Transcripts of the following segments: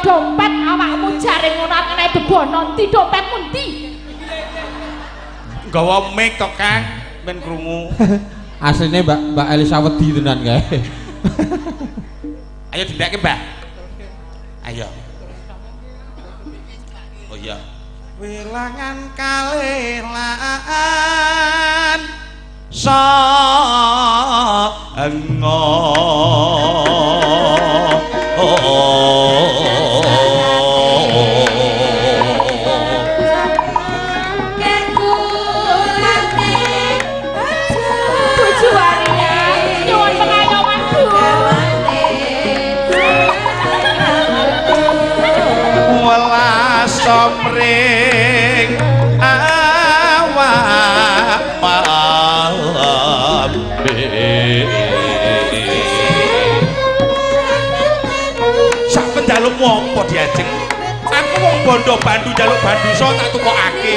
dompet awakmu jaring ngono kene bebono ndi dompetmu ndi? Gawa mic to Kang ben krungu. Asline Mbak Elisa wedi tenan kae. Ayo dindekke Mbak. Ayo. Oh iya. Wilangan kalelan saengo somring awak malambe sak pendalukmu apa diajeng aku wong bondo bandu jaluk bandu so tak tukokake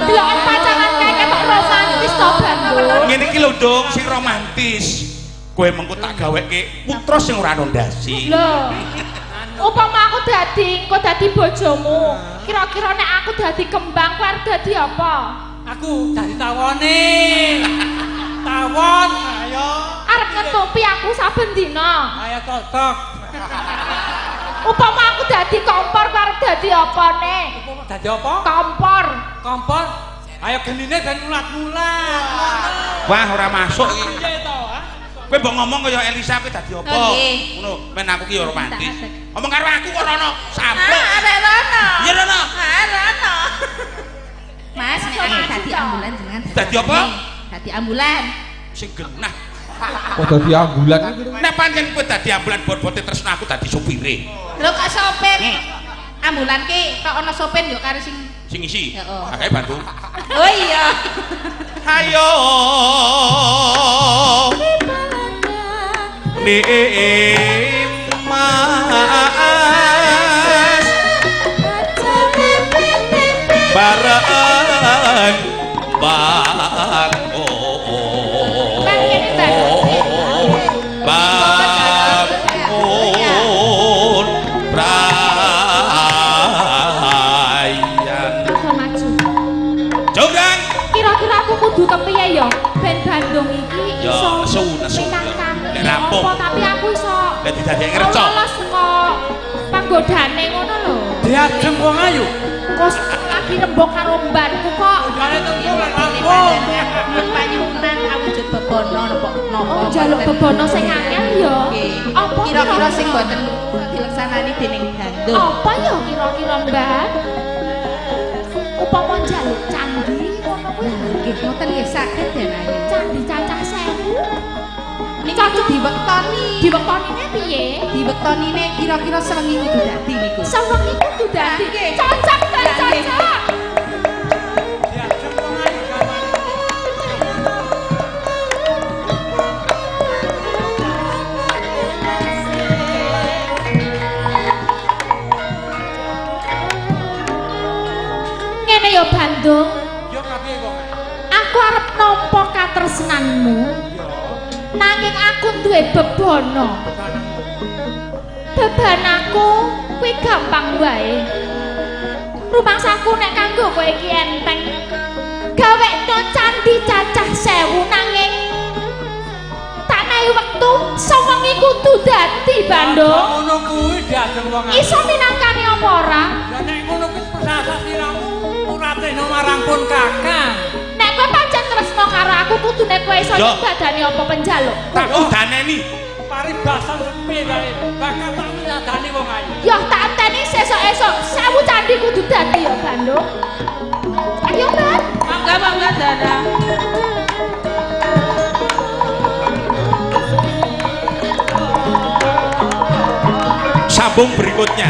delokan pacangan kae ketok romantis to bandu ngene iki lho Ndung sing romantis kowe mengko tak gaweke putra sing ora ana ndasi. Lho. Upama aku engko dadi bojomu, kira-kira nek aku dadi kembang kowe arep dadi apa? Aku dadi tawone. Tawon, ayo. Arep ngetupi aku saben dina. Ayo cocok. Upama aku dadi kompor kowe arep dadi apa nek? Upama dadi apa? Kompor. Kompor. Ayo genine ben mulat-mulat. Wah ora masuk iki. Piye to, ha? Kowe mbok ngomong kaya Elisa kowe dadi apa? Ngono, men aku ki ya romantis. Ngomong karo aku kok rono sampluk. Arek rono. Iya rono. Rono. Mas, nek aku dadi ambulan jenengan. Dadi apa? Dadi ambulan. Sing genah. Kok dadi ambulan iki? Nek pancen kowe dadi ambulan bot-bote tresna aku dadi supire. Lho kok sopir? Ambulan ki kok ana sopir yo karo sing isi. Heeh. Akeh bantu. Oh iya. Ayo. Mas bareng bangun prayan Jonggrang Kira-kira aku kudu kepiye ya ben Bandung iki iso nesu nek rampung tapi aku iso dadi dadi ngerco lolos kok panggodane ngono lho Diajeng wong ayu. kos lagi rembok karo mbanku kok Jane tengku lan rampung. Panyuwunan awujud bebono nopo. oh jaluk bebono sing angel ya apa Kira-kira sing mboten dileksanani dening Bandung. apa ya kira-kira Mbak upama jaluk candi ngono kuwi Nggih, ngoten nggih saged denane. candi cacah 1000 Niku diwektonine piye diwektonine kira-kira sewengi kudu dadi niku. sewengi kudu dadi cocok ta cocok Diajeng wong ayu gamane. ngene ya Bandung Yo kabeh kok. aku arep nampa katresnanmu nanging aku duwe bebono bebananku kuwi gampang wae rumangsaku nek kanggo kowe iki enteng gawekno candi cacah 1000 nanging tak nahi wektu sewengi kudu dadi Bandung Ngono kuwi diajeng wong ayu. iso minangkani apa ora Lah nek ngono kuwi pesasa siramu urateno marang pun Kakang. nek kowe pancen tresno karo aku kudune kowe iso Yo. nyebadani apa penjaluk tak udaneni Paribasan sepi kae. Bakal tak nyadani wong ayu. yo tak anteni sesuk-esuk 1000 candi kudu dadi ya Bandung ayo Mbak Mangga Dara. sambung berikutnya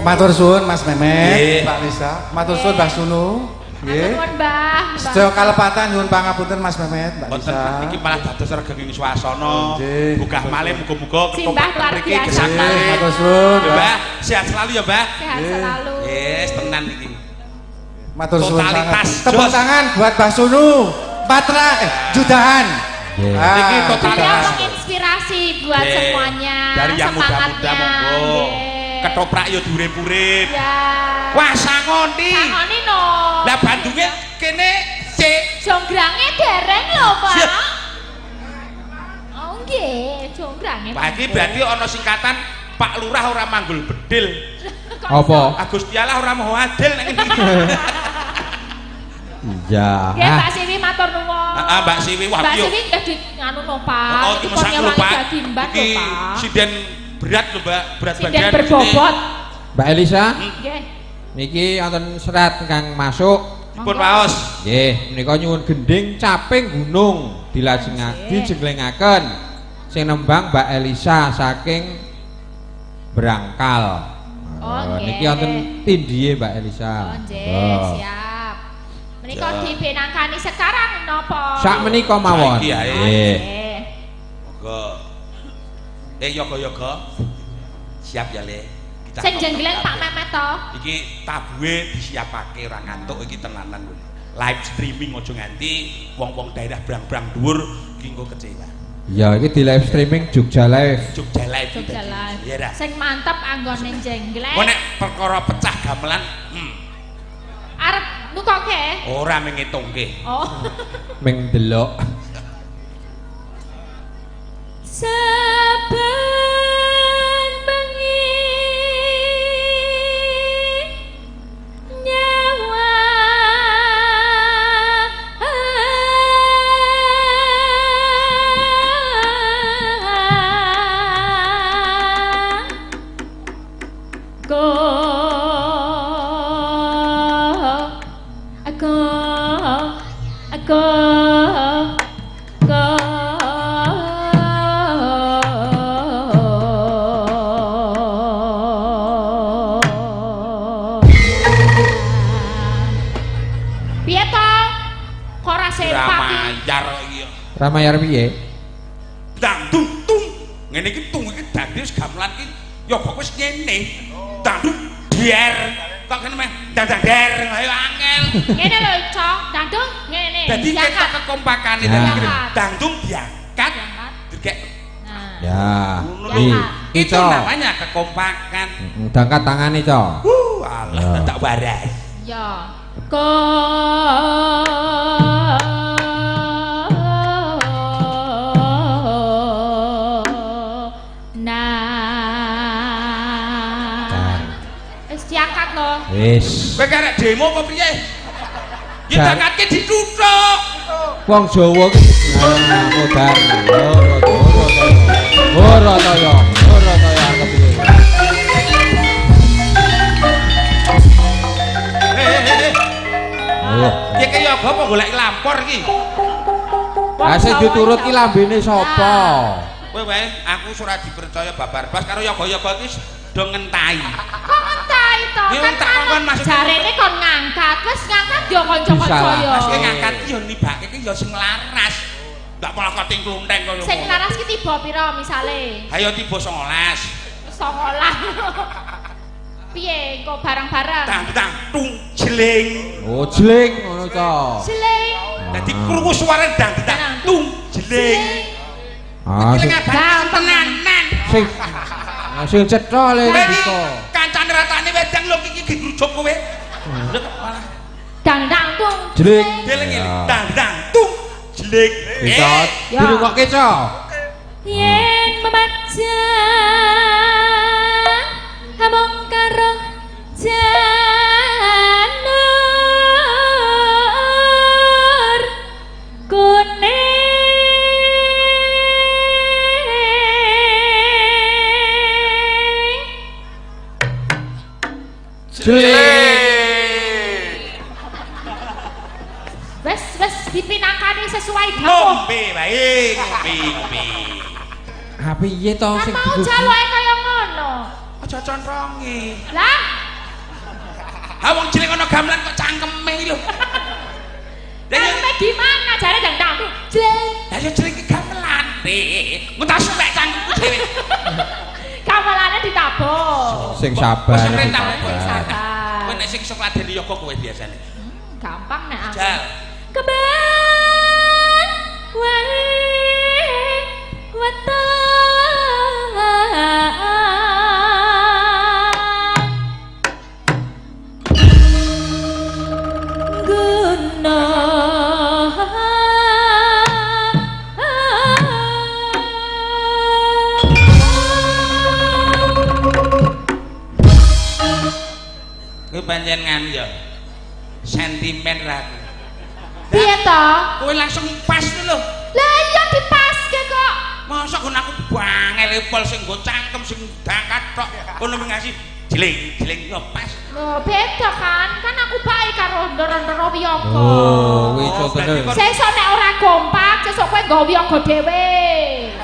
Matur suwun Mas Memet, Nggih. Pak Lisa. Matur suwun Mbah Sunu. Nggih. Nuwun, Mbah. Sedaya kalepatan nyuwun pangapunten Mas Memet, Mbak Boten Lisa. iki malah dados regenging swasana. Nggih. Bugah malih muga-muga Simbah luar mriki biasa. gesang Nggih, malih. matur suwun, Ya, Mbak. Mbah, sehat selalu ya, Mbah. Sehat Nggih. selalu. Yes, tenan iki. Matur suwun Totalitas, sangat. Tepuk Jos. tangan buat Mbah Sunu. Patra Judahan. Nggih. Niki Ah, totalitas. Beliau Judahan. menginspirasi buat Nggih. semuanya. Dari yang muda-muda semangatnya. monggo. Nggih. Ketoprak yo diurip-urip. Ya. Wah, sangoni. Sangoni no. Lah Bandunge kene sik. Jonggrange dereng lho, Pak. Siap. Oh nggih, jonggrange. Pak iki berarti ana singkatan Pak Lurah ora manggul bedil. Apa? Gusti Allah ora mau adil nek iki. Iya. Nggih, Mbak Siwi matur nuwun. Heeh, Mbak Siwi wah Mbak yo. Siwi nggih di nganu no, Pak. Oh, Iki iki kon masak lho, nyewangi Pak. dadi mban lho, Iki Pak. sinden berat lho, Mbak. Berat Sinden badan. berbobot. Mbak Elisa, Nggih. niki wonten serat kang masuk. Dipun waos. Nggih, menika nyuwun gending caping gunung dijenglengaken. Sing nembang Mbak Elisa saking Berangkal. Oh, nggih. Niki wonten tindihe Mbak Elisa. Oh, nggih, siap. Menika Ya. dibenangkani sekarang napa? Sak menika mawon. Saiki ae. Nggih. Nggih. Monggo. Yoga-yoga. Siap ya, Le. Kita Sing jenggleng Pak Memet to. Iki tabuhe disiapake ora ngantuk iki tenanan lho. Live streaming aja nganti wong-wong daerah brang-brang dhuwur iki engko kecewa. Ya, iki di live streaming Jogja Live. Jogja Live. Jogja Live. Iya dah. Sing mantep anggone jenggleng. Kok nek perkara pecah gamelan, Arep nukoke. ora mengitungke. Oh. Ming delok. Saben bengi nyawa Piye to? Kok ora sepak iki? Ramayar iki. Ramayar piye? Dangdung tung. Ngene iki tung iki dadi wis gamelan iki ya kok wis ngene. Dangdung der. Kok kene meh dandang der ayo angel. Ngene lho, Cok. Dandung ngene. Dadi ketok Diangkat. kekompakane Ya. dadi dangdung diangkat. Diangkat. Dirgek Nah. Ya. ngono Nih, lho. Itu Ico. namanya kekompakan. Dangkat tangane, Cok. Alah Ya. tak waras. Ya. Nah. Wis diangkat lho. Wis. Kowe karek demo apa piye? Ya Jar. dangkatke dituthuk. Wong Jawa ki modar. Ora to ya. Ora to ya kepiye. Oh. Ya kaya apa golek lampor iki? Lah sing diturut ki lambene sapa? Kowe wae aku ora dipercaya babar bas karo yoga-yoga iki do ngentahi. Kok ngentai to? Ya, Kan tak kongkon maksudku. jarene kon ngangkat. Wis ngangkat yo kanca-kanca Bisa yo. Mas kowe ngangkat iki yo nibake iki yo sing laras. Ndak malah kating klunteng kaya Sing laras ki tiba pira misale? Ayo tiba 19. 19. Piye engko bareng-bareng? Tang tung jeling. Oh, jling ngono to. Seling. Dadi krungu suara dang tung jeling. Ah, Iki sing ngabari tenanan. sing cetha le Kowe iki diko. kancane ratane wedang lho iki digrujuk kowe. Lho malah Dandang tung. Jling. jeling iki Ya. dang tung jeling. Bisa Ya. dirungokke, Cok. Yen membaca among karo janur kuning Jling. wes dipinangkani sesuai dawuh Ngombe bae, ngombe. Ah piye to kan sing mau digugu? jaloke kaya ngono Aja controngi. lah Ha wong cilik ana gamelan kok cangkeme lho. di mana jare ndang tahu jling Lah ya jling iki gamelan. Engko tak suwek cangkemku dhewe. gamelane ditabok Sing sabar. Sing rentah. sing sabar Kowe nek sing sok ladeni yoga kowe biasane. gampang nek aku Jal. keben wae weteng guna Kowe pancen nganu ya. Sentimen ra. piye to Kowe langsung pas lho. lah iya dipaske kok Masa kon aku bangel pol sing nggo cangkem sing dangkat tok. Kono ngasih jling yo pas. lho beda kan aku bae karo ndoro-ndoro wiyaga Oh, kuwi iso tenan. sesuk nek ora kompak sesuk kowe nggo wiyaga dhewe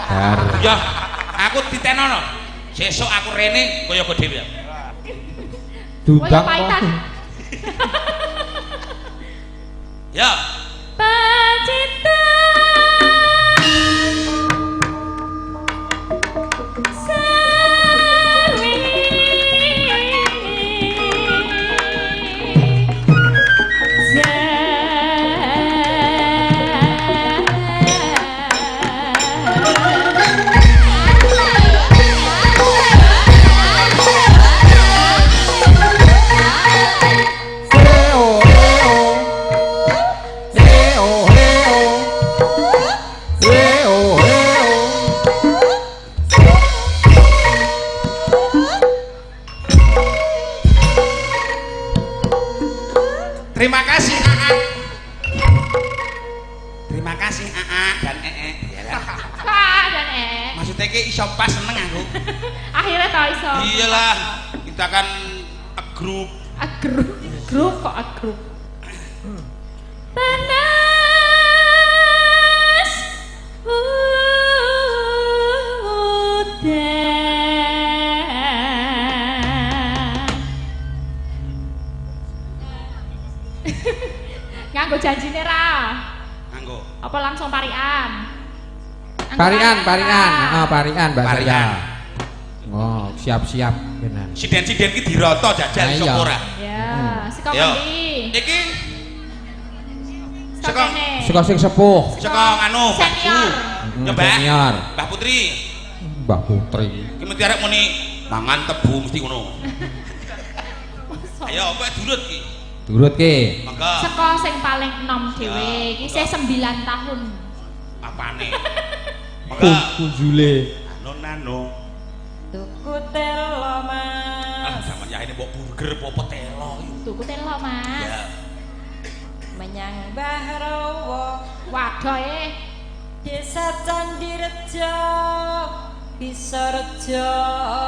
Bar. Ya, aku ditenono. Sesuk aku rene kaya kok dhewe. koyo Dudang paitan kok. Ya, Pacita Sawi terima kasih AA. Terima kasih AA dan EE. Iyalah. Kak dan Maksudnya ki iso pas seneng aku. akhirnya tau iso Iyalah, kita kan a group. grup kok grup panas udan nganggo janjine ra Anggo. apa langsung parian Nganggo Parian, ra? parian, Mbak Parian. Saya. Oh, siap-siap benar. Siden-siden ki diroto jajal Nah, iso iya. ora. Ya, saka Yo. ngendi? Iki Saka Saka- kene. Suka sing sepuh. saka nganu Senior. Ya, Mbak. Senior. Mbak Putri. Mbak Putri. Ki mesti arek muni mangan tebu mesti ngono. Ayo, kowe durut ki. Turut ki. Monggo. Saka sing paling enom dhewe, iki isih 9 tahun. Apane? Monggo. Kunjule. Nano. Tuku telo Ah, mas sampeyan ya ini mbok burger apa petelo iki. Tuku telo, Mas. Ya. menyang Mbah Rawa Wadohe. Desa Candirejo bisa rejo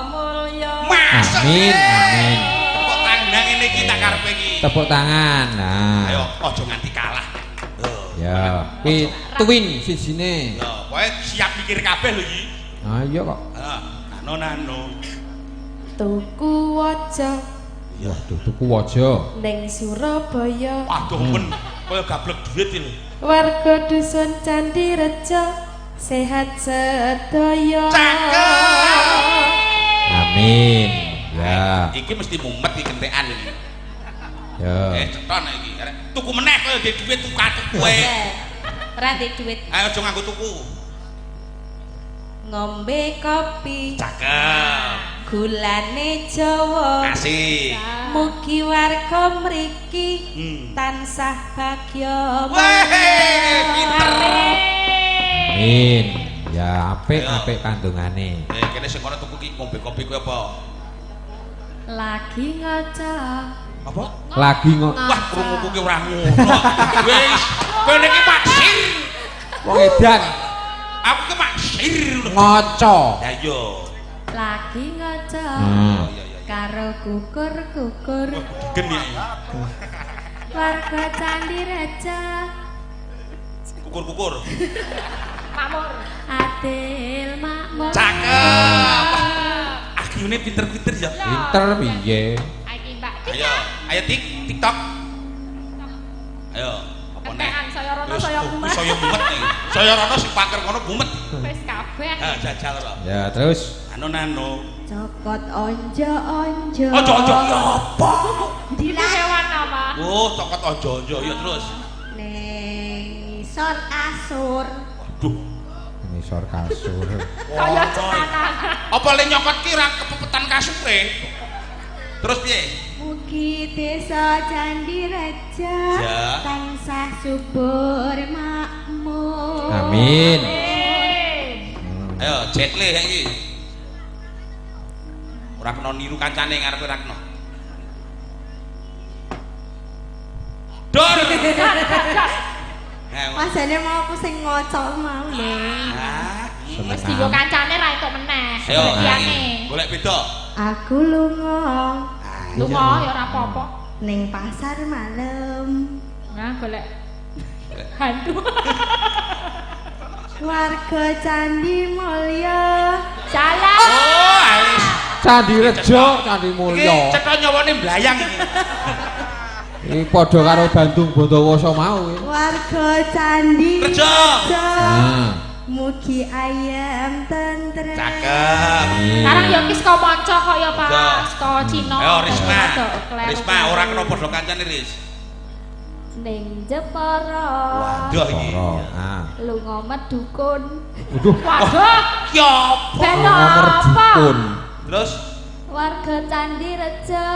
mulya Masuk. Amin, amin. Tepuk tangan ini kita karepe iki. Tepuk tangan. Ayo, Nah. ojo nganti kalah. Ya, ki twin sijine. Ya, kowe siap mikir kabeh lho iki. Ayo kok. Nano. Tuku waja Waduh, tuku waja. ning Surabaya Waduh men, kowe gablek duit iki lho. warga dusun Candirejo sehat sedaya. Cakep. Amin. Ya. Iki mesti mumet iki kentekan iki. Ya. Ceton iki. Arek tuku meneh kowe ndek duit tuku kowe. Ora ndek duit. Ayo aja nganggo tuku. Ngombe kopi Cakep. gulane Jawa Asik. mugi warga mriki Hmm. tansah bagya Weh, pinter. Amin. Ya, apik kandungane. Kene sing kono tuku ki ngombe kopi kuwi apa? lagi ngaca Apa? Lagi kok Wah, krunguku ki ora ngono. Wis, kene iki maksir. wong edan Aku ki maksir. ngoco. Ya iya. lagi ngaca Hmm. Iya iya. karo kukur-kukur Geni ya. warga Candirejo Kukur-kukur. Makmur. adil makmur. Cakep. Akhirnya pinter-pinter ya. Pinter piye? Iki Mbak. Ayo, ayo TikTok. Ayo, Apa neh? Kentekan saya rono saya mumet. Saya mumet iki. Saya rono sing paker ngono mumet. Wis kabeh. Ha jajal kok. Ya, terus Anu. Cokot onjo-onjo. Ojo-ojo ya apa? Itu hewan apa? Oh, cokot ojo-ojo ya terus. Ning isor kasur. Waduh. ngisor kasur. Kaya cetangan. Apa le nyokot ki ra kepepetan kasure? Terus piye? Mugi desa Candi Raja Ya. tansah subur makmur. Amin. Ayo, jetle iki. Ora kena niru kancane ngarepe ra kena. Dor. Masane mau aku sing ngocok mau lho. Wis digo kancane ra entuk meneh. Ayo, Liyane. golek beda. Aku lunga Lunga ya ora apa-apa. ning pasar malam. Nah, golek hantu. Warga Candi Mulya. Salah. Oh, alis. Candi Rejo, Candi Mulya. Iki cetha nyawane mblayang iki. Iki padha karo Bandung Bondowoso mau iki. Warga Candi Rejo. Nah, Mugi ayam tentrem. Cakep. Sekarang ya ki saka manca kaya Pak, Udah. saka Cina. Ayo Risma. Rada kleru. Risma ora kena padha kancane Ris. Ning Jepara. Waduh iki. Poro. Ah. Lunga medukun. Waduh, Waduh, Ki apa? ben nomor apa? dukun. Terus Warga Candi Rejo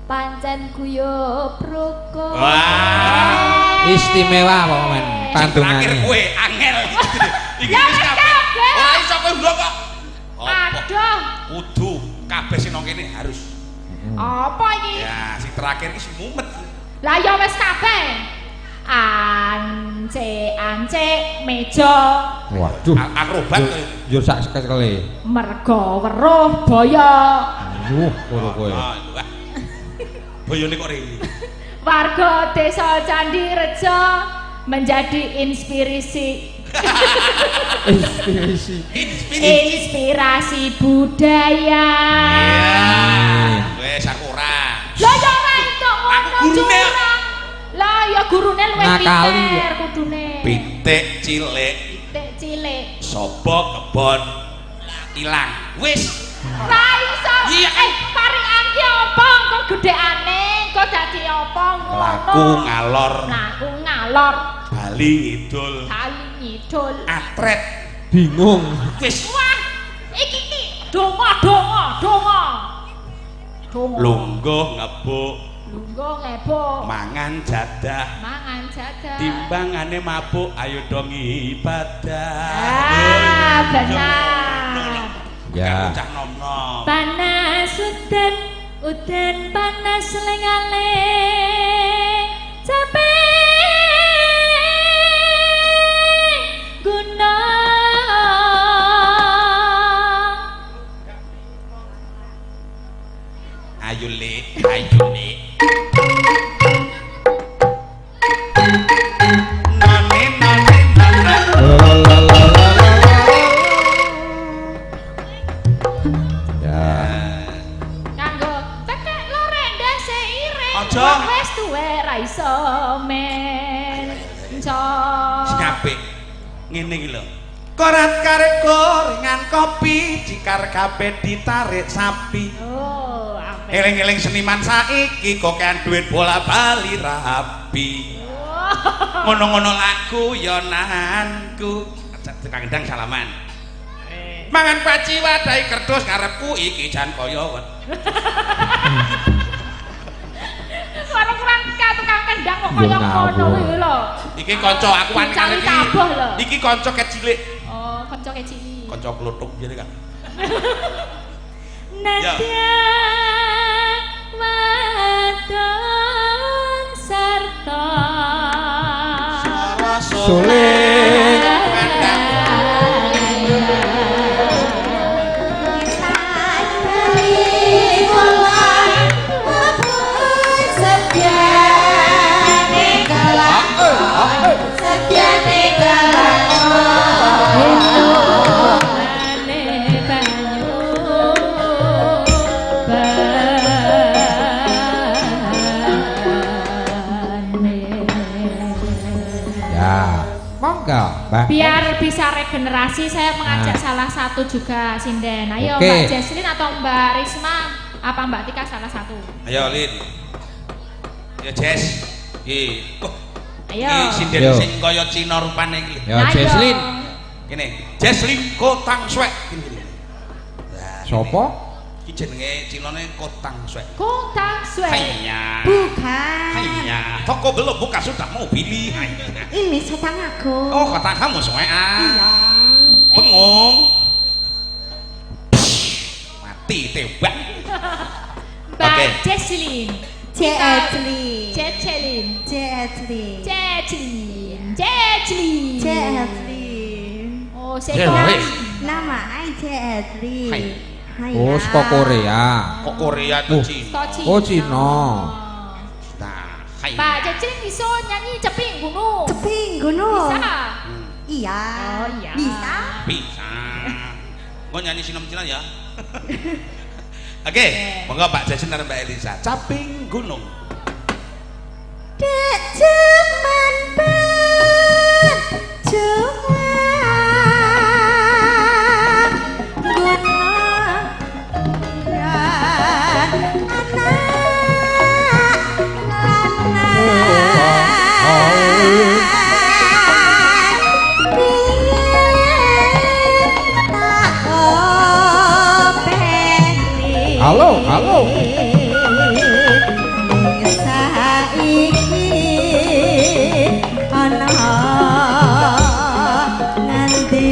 pancen guyub rukun. wah. Istimewa apa men Terakhir kandungane. kowe angel. Iki Ya wis wis kabeh. kabeh. Ora iso kowe ndok kok. Apa? Aduh, Kudu kabeh sing nang kene harus. apa iki? Ya, sing terakhir iki sing mumet. Lah ya wis kabeh. Ance meja Waduh. Akrobat. Yo sak sekele. merga weruh boyo. Kono kowe. Ah, wah. Boyone kok rene. Warga desa Candi Rejo menjadi inspirasi inspirasi budaya. Wes aku ora. Lah ya ora entuk ngono Aku gurune. curang. Lah ya gurune luwih Ngakali, pinter ya. kudune. Pitik cilik Pitik cilik. sapa kebon ilang. Wis. Ra iso. Iya, kan? Parikan ki apa engko gedheane, engko dadi apa ngono. Laku ngalor Laku ngalor. Bali ngidul Kali ngidul. atret. Bingung. Wis. Wah, iki ki donga. Lungguh ngebuk Lungguh ngebuk. mangan jadah. Mangan jadah. Timbangane mabuk ayo dong ibadah. Ah, benar. Ya. Cah nom-nom. Panas udan panas lengaling capek gunung. Ayo le. Nane. Ya. Kanggo tekek lorek ndase iring. Aja. Wong wis tuwe ra iso men. Sing apik. Ngene iki lho. Korat karek gorengan kopi cikar kabeh ditarik sapi. Oh, apik. Eling-eling seniman saiki kok kan duit bola bali rapi. Ngono-ngono lagu ya nanku. Kang Endang salaman. Mangan paci wadahi kertas ngarepku iki jan kaya wet. Ora kurang tukang kendang kok Yo kaya ngono ngawur. kuwi lho. Iki kanca aku wani Cari iki. tabuh lho. Iki kanca kecilik. Oh, kanca kecil. Kanca kluthuk jane kan. Nadya wadon sarta Suling. enggak, Mbak? Biar bisa regenerasi, saya mengajak salah satu juga sinden. Ayo Oke. Mbak Jesslyn atau Mbak Risma, apa Mbak Tika salah satu? Ayo Lin. Ya Jess. Iki. Ayo. Iki sinden Yo. sing kaya Cina rupane iki. Ya Ayo. Jesslyn. Kene, Jesslyn Kotang Swek. Kene. Sopo? Iki jenenge Cinane Kotang Swek. Kotang Swek. Haiya. Bukan. Haiya. Toko belum buka sudah mau pilih. Haiya. Ini setang aku. Oh, kota kamu Swekan. Bengong. Mati tembak. Mbak Oke. Jesslyn. Jesslyn. Jesslyn. Jesslyn. Jesslyn. Jesslyn. Jesslyn. Oh, Jesslyn. saya Nama I Jesslyn. Hai. Hai. Oh, saka Korea. Kok Korea tuh Cina? Oh, Cina. Nah, hai. Mbak Jesslyn bisa nyanyi ceping gunung. Ceping gunung. Bisa. Iya. Oh, iya. Bisa. Bisa. Mau nyanyi sinem Cina ya? Oke, monggo Pak Jason dan Mbak Elisa. Caping gunung. Dek cuman Halo, halo. Saiki ana ngendi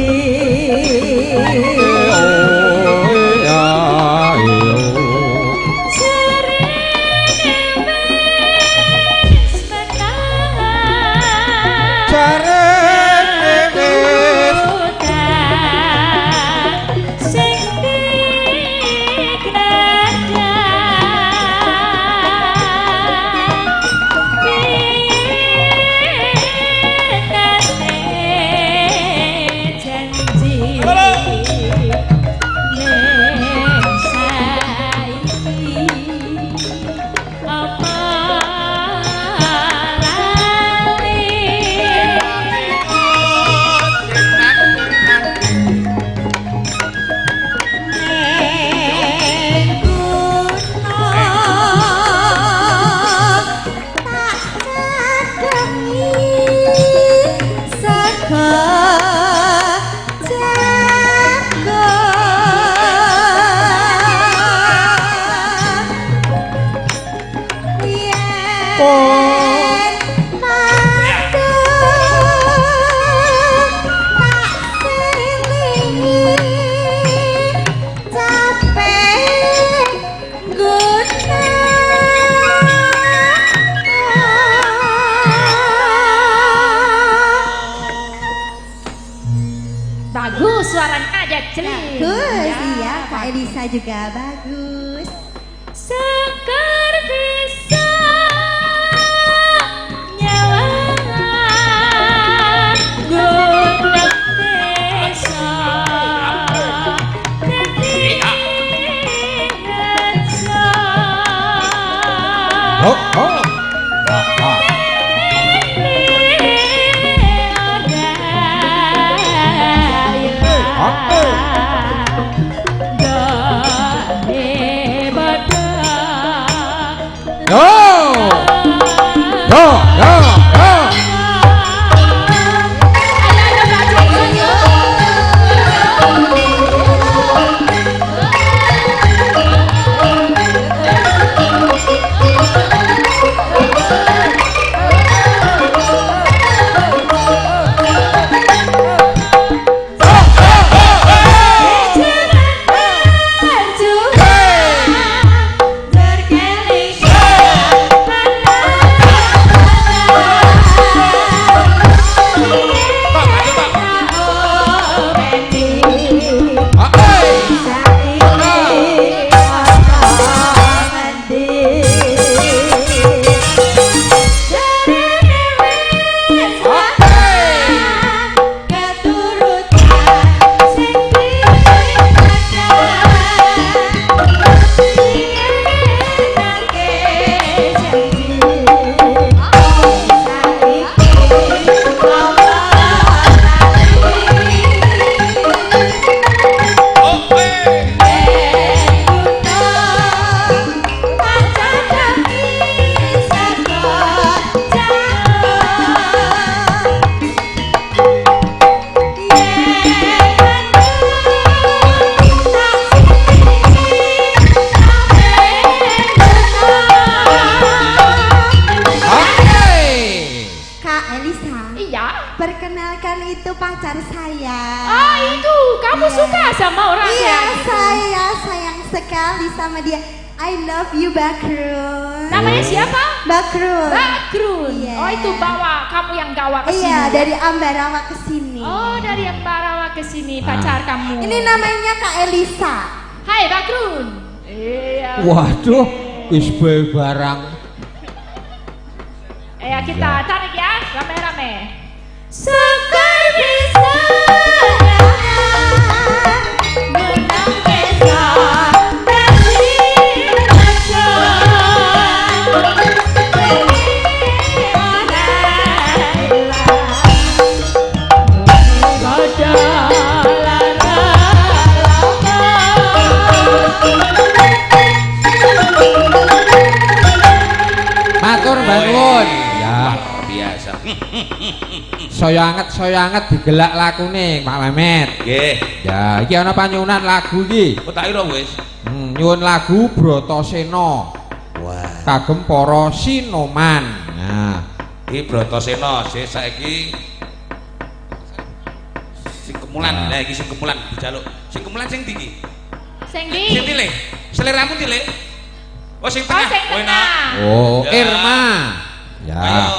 Bagus suaranya Jesslyn. bagus. Ya, Iya, Kak Elisa juga bagus. Sekar bisa nyawa gunung desa Oh, oh. sama orang Iya, kayak gitu. saya sayang sekali sama dia. I love you, Bakrun. Namanya siapa? Bakrun. Bakrun. Iya. Oh itu bawa kamu yang gawa ke sini. Iya, dari Ambarawa ke sini. Oh dari Ambarawa ke sini pacar kamu. Ini namanya Kak Elisa. Hai Bakrun. Iya. Waduh, wis bae barang. Ya kita tarik ya rame-rame. Sekar bisa menang pesta kasih raja Matur Mbak Nuwun. Ya, Luar biasa. saya anget digelak lakune Pak Mehmet. Nggih. Ya, iki ana panyuwunan lagu iki. Kok tak ira wis. Nyuwun lagu Bratasena Wah. kagem para sinoman. Nah, Iki Bratasena sih saiki sing kemulan. Lah iki sing kemulan dijaluk. Sing kemulan sing ndi iki? Sing Sing di. tilih. Seleramu tilih. Oh sing Oh tengah. sing Oh, enak. tengah. oh Ya. Irma. Ya. Ayo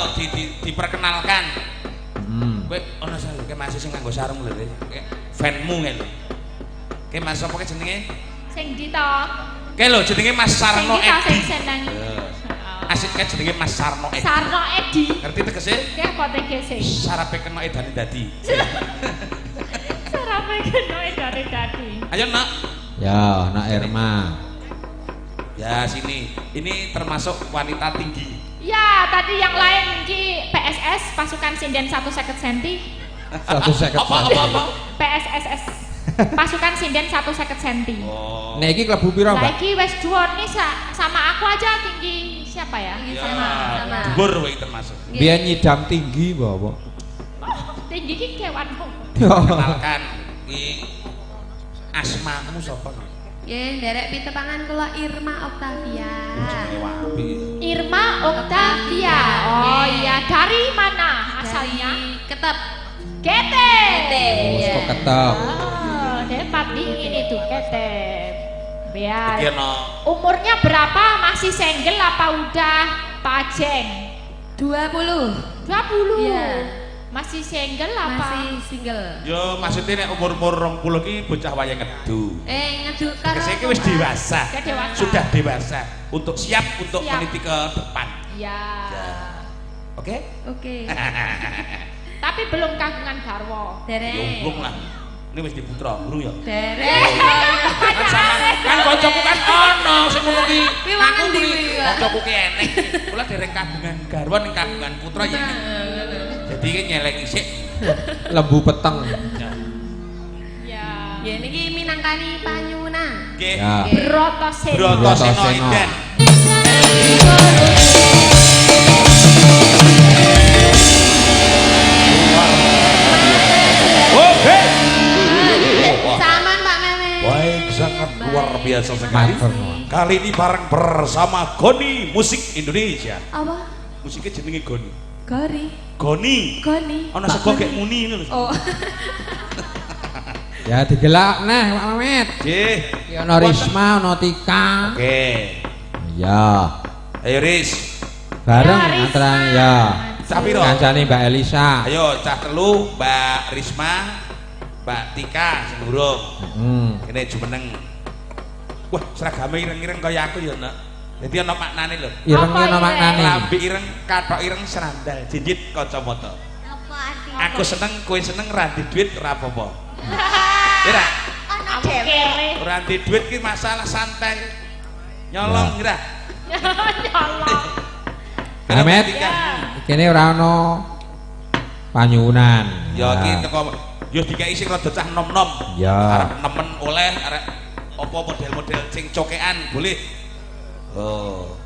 diperkenalkan. Kowe ana sing masih sing nganggo sarung lho, fanmu ngene. Ki Mas sapa ki jenenge? Sing di to. Ki lho jenenge Mas Sing Sarno di to sing Edi. seneng. Asik kan jenenge Mas Sarno Edi. Sarno Edi. Ngerti tegese? Ki apa tegese? Sarape kena edane dadi. Sarape kena edane dadi. Ayo nak. Ya, nak Irma. Ya sini. Ini termasuk wanita tinggi. Ya, tadi yang lain ki PSS pasukan sinden 150 cm. 150 Apa? PSSS pasukan sinden 150 cm. Oh. Nek iki klebu pira, Mbak? Lagi wes dhuwur nih sama aku aja tinggi siapa ya? Ya, sama. dhuwur wae termasuk. Biyen nyidam tinggi, Mbak. Tinggi ki kewanmu. Kenalkan iki asmamu sapa? Nggih, nderek pitepangan kula Irma Octavia. Jenenge wapi. Irma Octavia. Oh iya, dari mana asalnya? Dari Ketep. Kete. Wis Iya. kok ketep. Oh, hebat dingin itu Kete. Biar. Iki ana Umurnya berapa? Masih single apa udah pajeng? 20. 20. Iya. Masih single apa? Masih single. yo maksudnya nek umur-umur 20 ki bocah wayang ngedu. Ngeduk karo Kesini ki wis dewasa. Sudah dewasa. Sudah dewasa untuk siap untuk Siap. meniti ke depan. Ya. Oke? Oke. Tapi belum kagungan garwo. Derek. Yo belum lah. Ini wis diputra, guru ya. Derek. Kan sama kan kancaku kan ono sing ngono ki. Kuwi wong Aku endi kuwi kuwi, Pak? kancaku ki eneng. Kula dereng kagungan garwa ning kagungan putra ya. Jadi ki nyelek isik. Lembu peteng. Ya. Ya niki minangkani panyuwunan. Nggih. Ya. Brotosena. Bratasena Bratasena. Inden. Oke. Saman Pak Mehmet. Baik, sangat luar biasa sekali. Matur nuwun. Kali ini bareng bersama Goni Musik Indonesia. Apa? Musiknya jenenge Goni. Gori. Goni. Goni. Ana sego kayak muni ngono lho. Oh. Ya digelak neh Pak Mehmet. Nggih. Iki ana Risma, ana Tika. Oke. Ya. Ayo Riz. Bareng Ya, Risma. antara ya. Cah piro? Kancane Mbak Elisa. Ayo cah telu, Mbak Risma, Mbak Tika sing durung. Kene jumeneng. Wah, seragame ireng-ireng kaya aku ya, Nak. Dadi ana maknane lho. Ireng Apa ana ireng? maknane. Lambi ireng, kathok ireng serandal, jinjit kacamata. Apa artinya? Aku seneng, kowe seneng randi duit ora apa-apa. Ira, Aku kere. randi duit ki masalah santai. Nyolong ira. Nyolong. Mehmet. Kene ora ana panyuwunan. Ya iki teko yo dikai sing rada cah nom-nom. Ya. Arep nemen oleh arek apa model-model sing cokean boleh. Oh.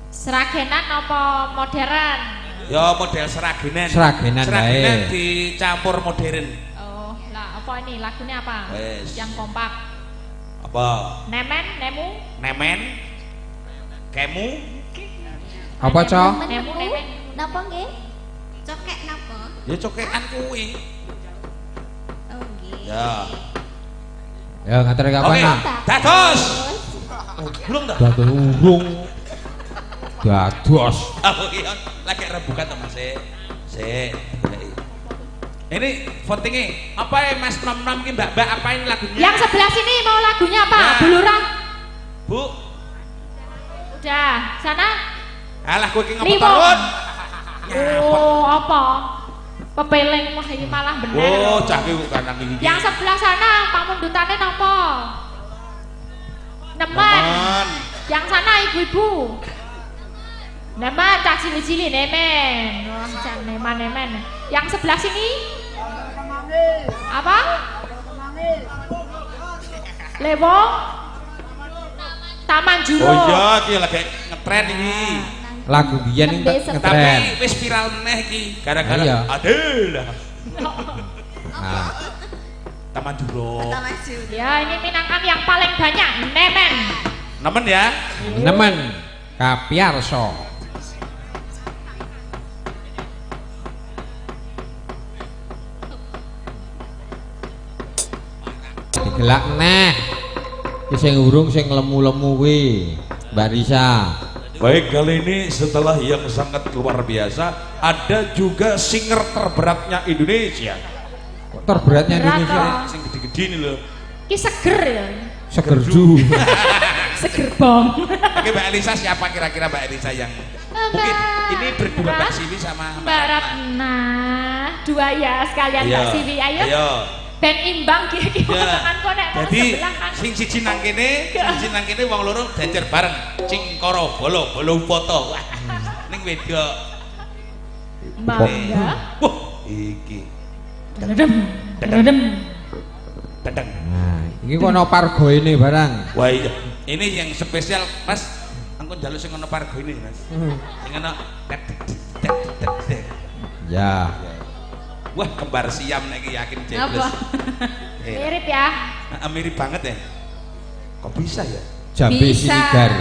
Seragenan apa modern? Ya model seragenan. Seragenan wae. Dicampur modern. Oh, lah apa ini lagunya apa? Wes. Yang kompak. Apa? Nemen, nemu, Nemen. Kemu. Apa, Cok? nemu, nemen. Napa nggih? Cokek napa? Ya cokean kuwi. Oh nggih. Ya. Ya ngatur kapan Oke, nak? dados. Urung dah. Dados urung. Dados. Oh iya, lagi rebukan tuh Mas. Sik. Ini votingnya apa ya Mas nom-nom ki Mbak apain lagunya? Yang sebelah sini mau lagunya apa? Nah. Buluran. Bu. Udah, sana. Alah kowe ki ngopo Limong. tarun? Oh, apa? Pepeleng wah ini malah bener. Oh, cah ki kanang iki. Yang sebelah sana pamundutane napa? Nemen. Nemen. Yang sana ibu-ibu. Nemen cak cili-cili nemen. Wah, cak nemen. Yang sebelah sini? Apa? Lewong. Taman Juro. Oh iya, ki lagi ngetren iki. Lagu biyen ini Nembe ngetren. Tapi wis viral meneh iki gara-gara Iya. aduh. Nah, Taman Juro. Ya, ini Minangkan yang paling banyak nemen. Nemen ya. nemen Kapiarso. Digelak neh. Ki sing urung sing lemu-lemu kuwi, Mbak Risa. Baik, kali ini setelah yang sangat luar biasa, ada juga singer terberatnya Indonesia. Kok terberatnya Berat, Indonesia? toh. Sing gede-gede ini loh. Ki seger ya. Seger ju. Seger bom. Oke, Mbak Elisa siapa kira-kira Mbak Elisa yang mungkin ini berdua Mbak Siwi sama Mbak Ratna. Dua ya sekalian Mbak Siwi. Ayo. Ben imbang ki potongan kok nek Jadi sebelah kan. sing siji nang kene, wong loro jejer bareng. Cingkara bolo foto. Wah. Ning wedok. Mangga. Wah, iki. Dedem. Dedeng. Nah, ini kok ono pargo ini barang. Wah iya. Ini yang spesial, Mas. Engko njaluk sing ono pargo ini, Mas. Sing ono Ya. Wah, kembar siam nek iki yakin Apa? jebles. Mirip ya. Mirip banget ya. Kok bisa ya? Jambe Bisa. sinigar.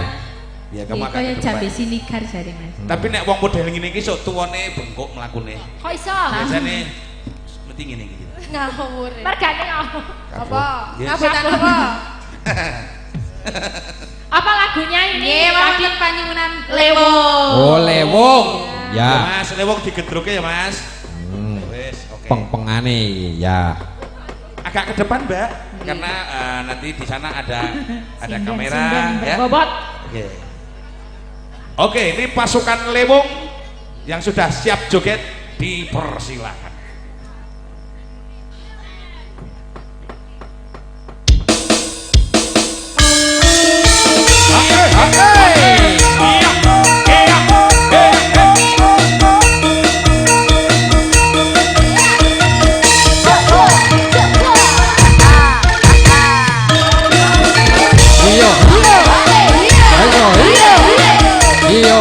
Ya Iki kamu akan kaya ke jambe depan. sinigar jare Mas. Tapi nek wong model ngene iki sok tuwane bengkok mlakune. Kok iso? Biasane mesti ngene iki. Ngawur. Mergane apa? Apa? Ya. Ngabutan apa? Apa lagunya ini? Nggih, Tadi wonten panyuwunan lewong. Oh, lewong. Ya, Ya. Mas, lewong digedruke ya, Mas. Hmm. Wis, oke. Peng-pengane ya. Agak ke depan, Mbak. Karena nanti di sana ada kamera ya. Bobot. Oke. Oke, ini pasukan lewong yang sudah siap joget dipersilakan. Iyo. Ayo. Iyo.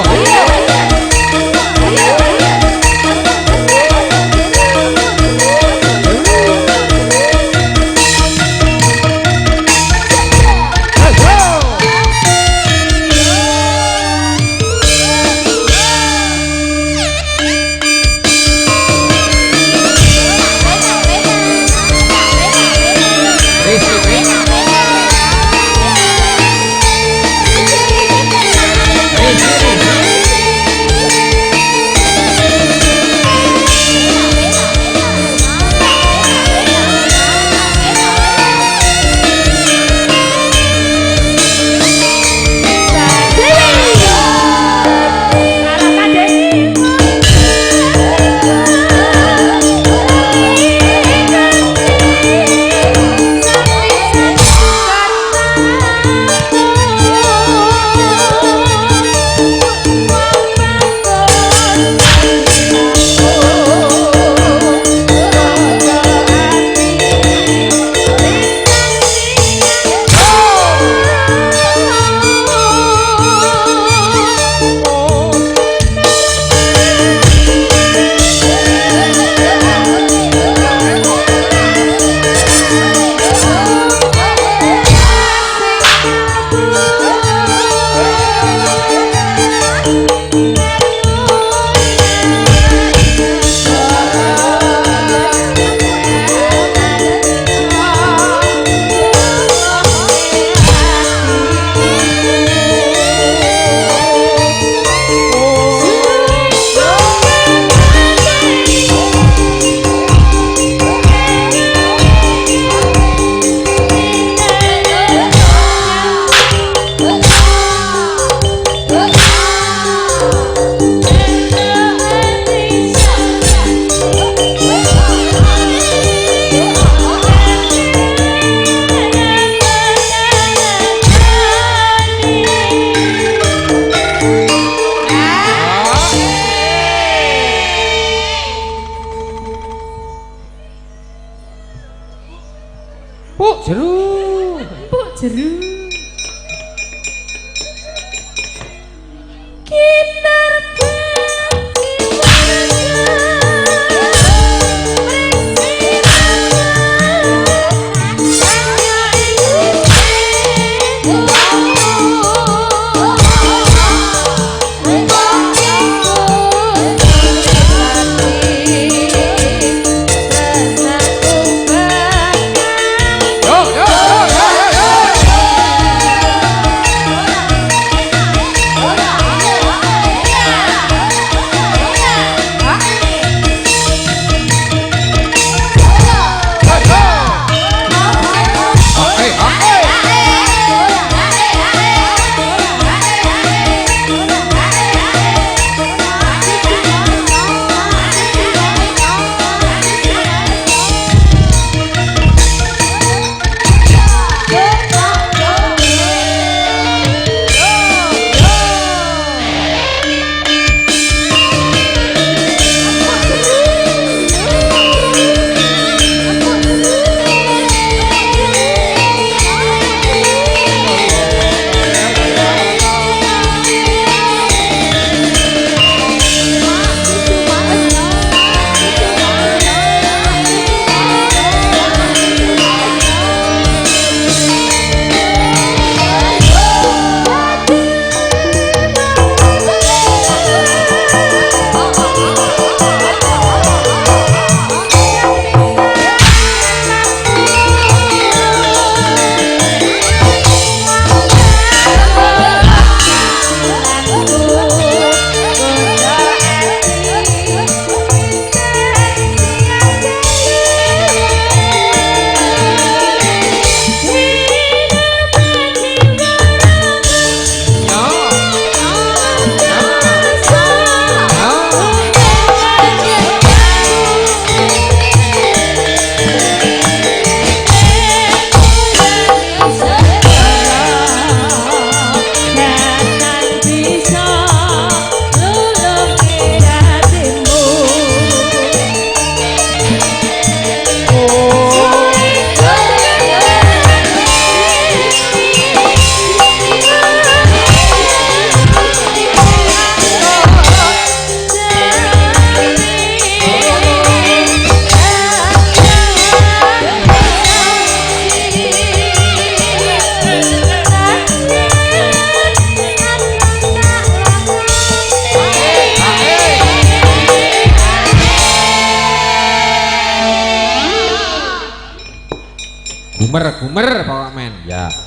gumer pokok men. Ya.